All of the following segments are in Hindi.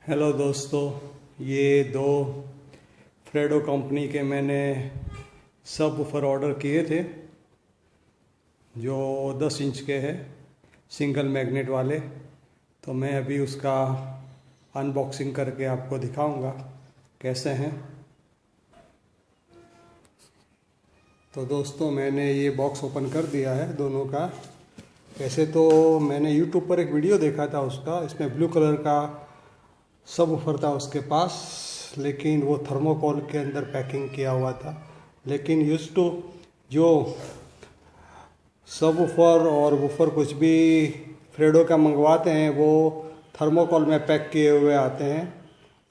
हेलो दोस्तों, ये दो फ्रेडो कंपनी के मैंने सब वूफर ऑर्डर किए थे जो 10 इंच के हैं, सिंगल मैग्नेट वाले। तो मैं अभी उसका अनबॉक्सिंग करके आपको दिखाऊंगा कैसे हैं। तो दोस्तों, मैंने ये बॉक्स ओपन कर दिया है दोनों का। वैसे तो मैंने यूट्यूब पर एक वीडियो देखा था उसका, इसमें ब्लू कलर का सब वूफर था उसके पास, लेकिन वो थर्मोकोल के अंदर पैकिंग किया हुआ था। लेकिन यूज टू जो सब वूफर और वूफर कुछ भी फ्रेडो का मंगवाते हैं वो थर्मोकोल में पैक किए हुए आते हैं।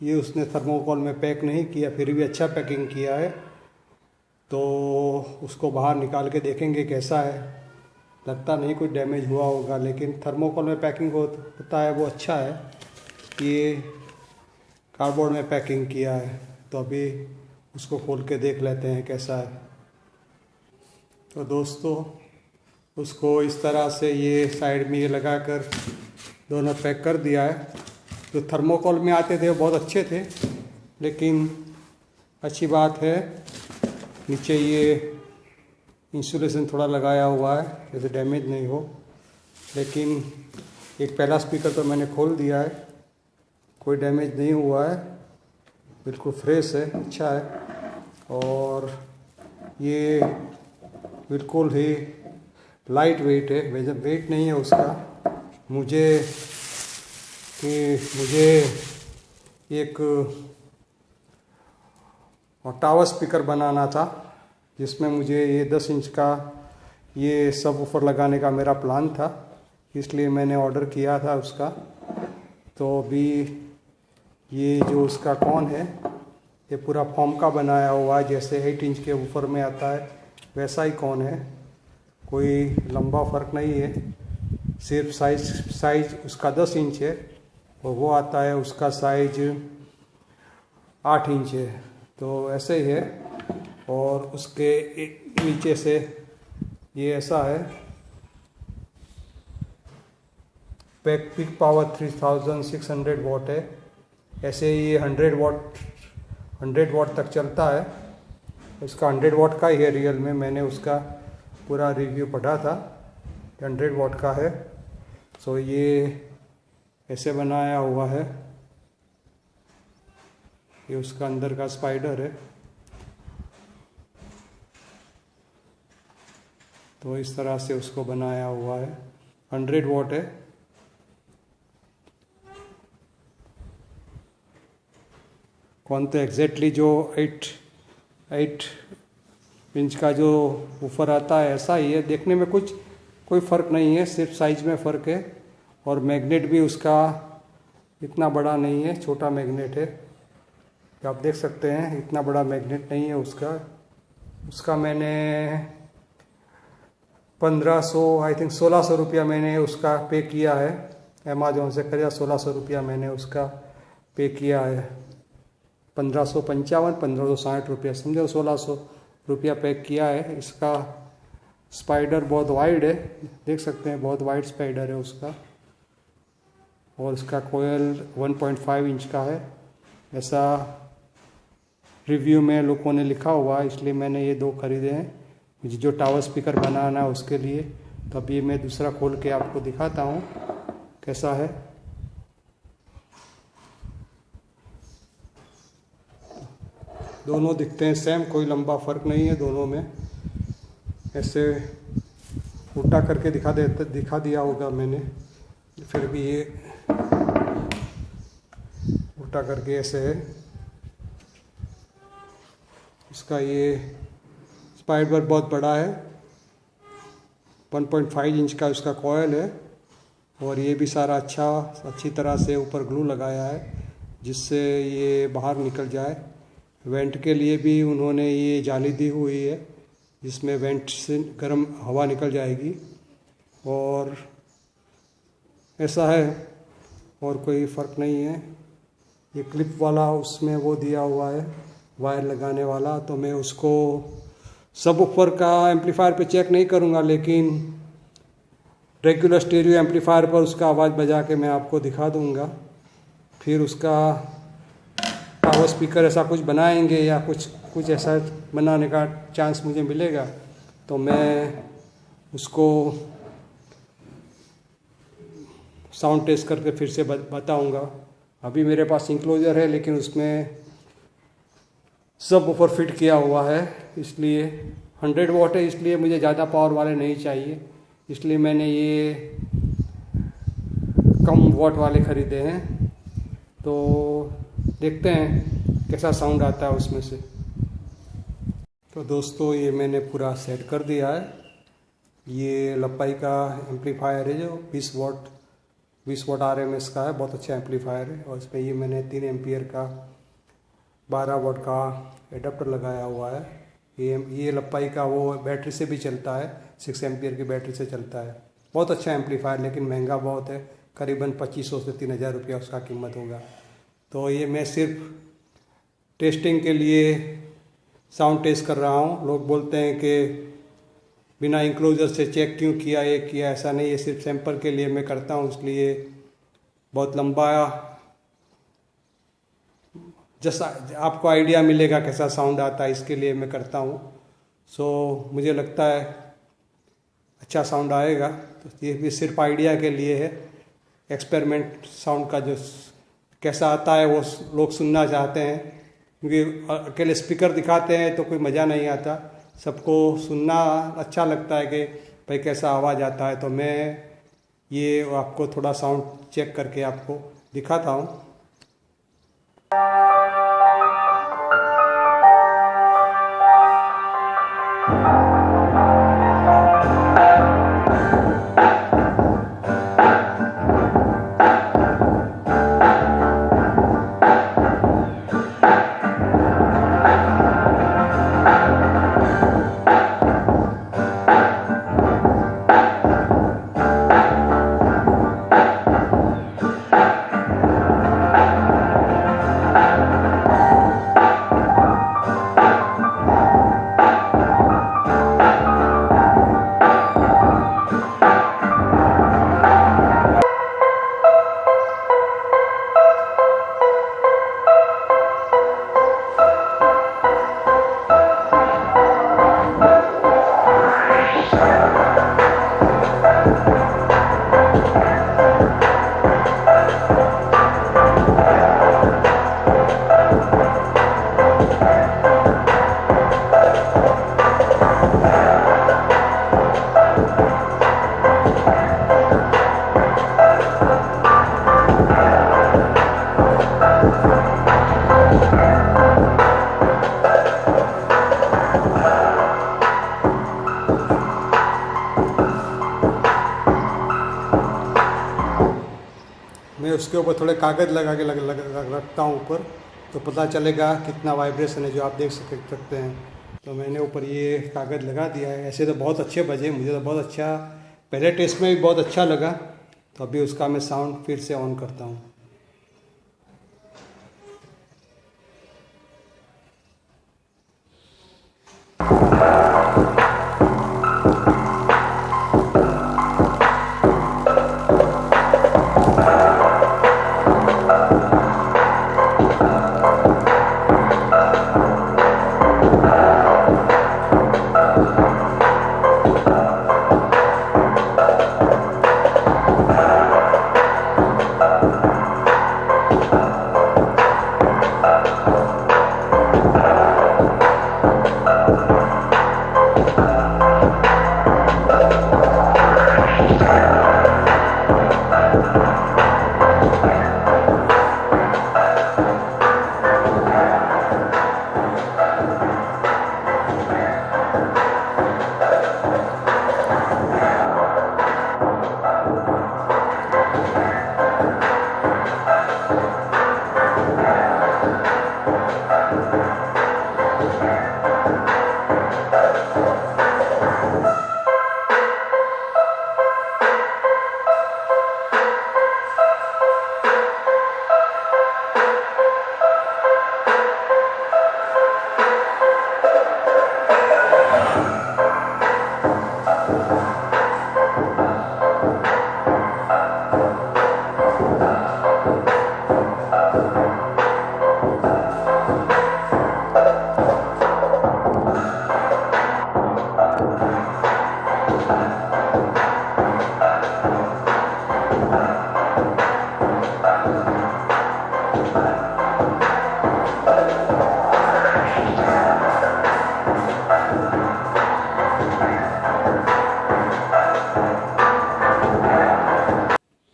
ये उसने थर्मोकोल में पैक नहीं किया, फिर भी अच्छा पैकिंग किया है। तो उसको बाहर निकाल के देखेंगे कैसा है। लगता नहीं कुछ डैमेज हुआ होगा, लेकिन थर्मोकोल में पैकिंग होता है वो अच्छा है। ये कार्डबोर्ड में पैकिंग किया है, तो अभी उसको खोल के देख लेते हैं कैसा है। तो दोस्तों, उसको इस तरह से ये साइड में ये लगाकर दोनों पैक कर दिया है। जो थर्मोकोल में आते थे वो बहुत अच्छे थे, लेकिन अच्छी बात है नीचे ये इंसुलेशन थोड़ा लगाया हुआ है जैसे डैमेज नहीं हो। लेकिन एक पहला स्पीकर तो मैंने खोल दिया है, कोई डैमेज नहीं हुआ है, बिल्कुल फ्रेश है, अच्छा है। और ये बिल्कुल ही लाइट वेट है, वेट नहीं है उसका। मुझे एक टावर स्पीकर बनाना था जिसमें मुझे ये 10 इंच का ये सब वूफर लगाने का मेरा प्लान था, इसलिए मैंने ऑर्डर किया था उसका। तो अभी ये जो उसका कॉन है ये पूरा फॉर्म का बनाया हुआ है, जैसे 8 इंच के वूफर में आता है वैसा ही कॉन है, कोई लंबा फ़र्क नहीं है। सिर्फ साइज उसका 10 इंच है और वो आता है उसका साइज 8 इंच है। तो ऐसे ही है। और उसके नीचे से ये ऐसा है, पीक पावर 3600 वाट है। ऐसे ये 100 वाट तक चलता है। इसका 100 वाट का ही है रियल में, मैंने उसका पूरा रिव्यू पढ़ा था, 100 वाट का है। सो ये ऐसे बनाया हुआ है, ये उसका अंदर का स्पाइडर है। तो इस तरह से उसको बनाया हुआ है, 100 वाट है। कौन तो एग्जैक्टली जो 8 इंच का जो वूफर आता है ऐसा ही है, देखने में कोई फ़र्क नहीं है, सिर्फ साइज में फ़र्क है। और मैग्नेट भी उसका इतना बड़ा नहीं है, छोटा मैग्नेट है, आप देख सकते हैं, इतना बड़ा मैग्नेट नहीं है उसका मैंने 1500 आई थिंक 1600 रुपया मैंने उसका पे किया है। अमेज़ॉन से खरीदा, 1600 रुपया मैंने उसका पे किया है। 1560 रुपया समझो, 1600 रुपया पे किया है। इसका स्पाइडर बहुत वाइड है, देख सकते हैं, बहुत वाइड स्पाइडर है उसका। और इसका कोयल 1.5 इंच का है, ऐसा रिव्यू में लोगों ने लिखा हुआ है, इसलिए मैंने ये दो खरीदे हैं मुझे जो टावर स्पीकर बनाना है उसके लिए। तो अभी मैं दूसरा खोल के आपको दिखाता हूँ कैसा है। दोनों दिखते हैं सेम, कोई लंबा फ़र्क नहीं है दोनों में। ऐसे उल्टा करके दिखा दिया होगा मैंने, फिर भी ये उल्टा करके ऐसे है। इसका ये स्पाइडर बहुत बड़ा है, 1.5 इंच का उसका कॉयल है। और ये भी सारा अच्छी तरह से ऊपर ग्लू लगाया है जिससे ये बाहर निकल जाए। वेंट के लिए भी उन्होंने ये जाली दी हुई है जिसमें वेंट से गर्म हवा निकल जाएगी। और ऐसा है, और कोई फ़र्क नहीं है। ये क्लिप वाला उसमें वो दिया हुआ है वायर लगाने वाला, तो मैं उसको सब ऊपर का एम्पलीफायर पे चेक नहीं करूँगा, लेकिन रेगुलर स्टीरियो एम्पलीफायर पर उसका आवाज़ बजा के मैं आपको दिखा दूँगा। फिर उसका पावर स्पीकर ऐसा कुछ बनाएंगे या कुछ ऐसा बनाने का चांस मुझे मिलेगा तो मैं उसको साउंड टेस्ट करके फिर से बताऊंगा। अभी मेरे पास इंक्लोजर है लेकिन उसमें सब ऊपर फिट किया हुआ है, इसलिए 100 वॉट है, इसलिए मुझे ज़्यादा पावर वाले नहीं चाहिए, इसलिए मैंने ये कम वॉट वाले ख़रीदे हैं। तो देखते हैं कैसा साउंड आता है उसमें से। तो दोस्तों ये मैंने पूरा सेट कर दिया है। ये लप्पाई का एम्पलीफायर है जो 20 वॉट RMS का है, बहुत अच्छा एम्पलीफायर है। और इसमें ये मैंने 3 एम्पियर का 12 वॉट का एडाप्टर लगाया हुआ है। ये लप्पाई का वो बैटरी से भी चलता है, 6 एम्पियर की बैटरी से चलता है। बहुत अच्छा एम्पलीफायर, लेकिन महंगा बहुत है, करीबन 2500 से 3000 रुपया उसका कीमत होगा। तो ये मैं सिर्फ टेस्टिंग के लिए साउंड टेस्ट कर रहा हूँ। लोग बोलते हैं कि बिना इंक्लोजर से चेक क्यों किया, ये किया, ऐसा नहीं, ये सिर्फ सैंपल के लिए मैं करता हूँ, इसलिए बहुत लंबा जैसा आपको आइडिया मिलेगा कैसा साउंड आता है, इसके लिए मैं करता हूँ। मुझे लगता है अच्छा साउंड आएगा। तो ये भी सिर्फ आइडिया के लिए है, एक्सपेरिमेंट साउंड का जो कैसा आता है वो लोग सुनना चाहते हैं, क्योंकि अकेले स्पीकर दिखाते हैं तो कोई मज़ा नहीं आता, सबको सुनना अच्छा लगता है कि भाई कैसा आवाज़ आता है। तो मैं ये आपको थोड़ा साउंड चेक करके आपको दिखाता हूँ। मैं उसके ऊपर थोड़े कागज़ लगा के रखता हूँ ऊपर, तो पता चलेगा कितना वाइब्रेशन है, जो आप देख सकते हैं। तो मैंने ऊपर ये कागज़ लगा दिया है। ऐसे तो बहुत अच्छे बजे, मुझे तो बहुत अच्छा, पहले टेस्ट में भी बहुत अच्छा लगा। तो अभी उसका मैं साउंड फिर से ऑन करता हूँ।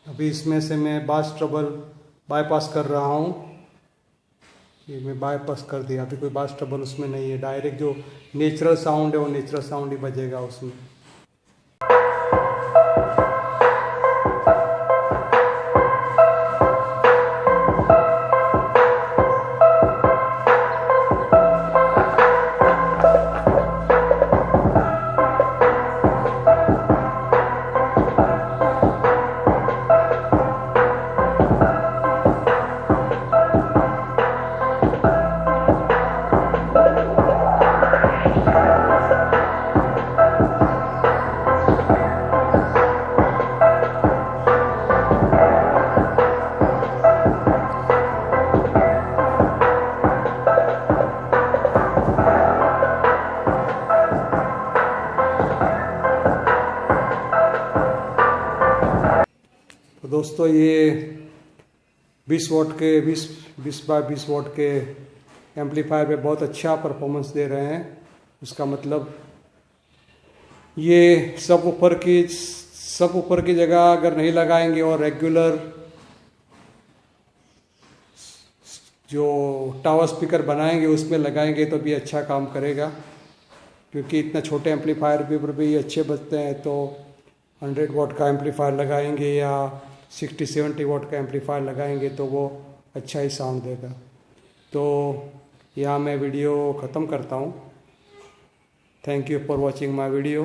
अभी इसमें से मैं बास ट्रबल बाईपास कर रहा हूँ। ये मैं बाईपास कर दिया, अभी कोई बास ट्रबल उसमें नहीं है। डायरेक्ट जो नेचुरल साउंड है वो नेचुरल साउंड ही बजेगा उसमें। तो दोस्तों ये 20 वॉट के 20 बाय 20 वॉट के एम्पलीफायर पे बहुत अच्छा परफॉर्मेंस दे रहे हैं। उसका मतलब ये सब ऊपर की जगह अगर नहीं लगाएंगे और रेगुलर जो टावर स्पीकर बनाएंगे उसमें लगाएंगे तो भी अच्छा काम करेगा, क्योंकि इतना छोटे एम्पलीफायर पर भी अच्छे बजते हैं। तो 100 वॉट का एम्पलीफायर लगाएंगे या 60-70 वॉट का एम्पलीफायर लगाएंगे तो वो अच्छा ही साउंड देगा। तो यहाँ मैं वीडियो ख़त्म करता हूँ। Thank you for watching my video.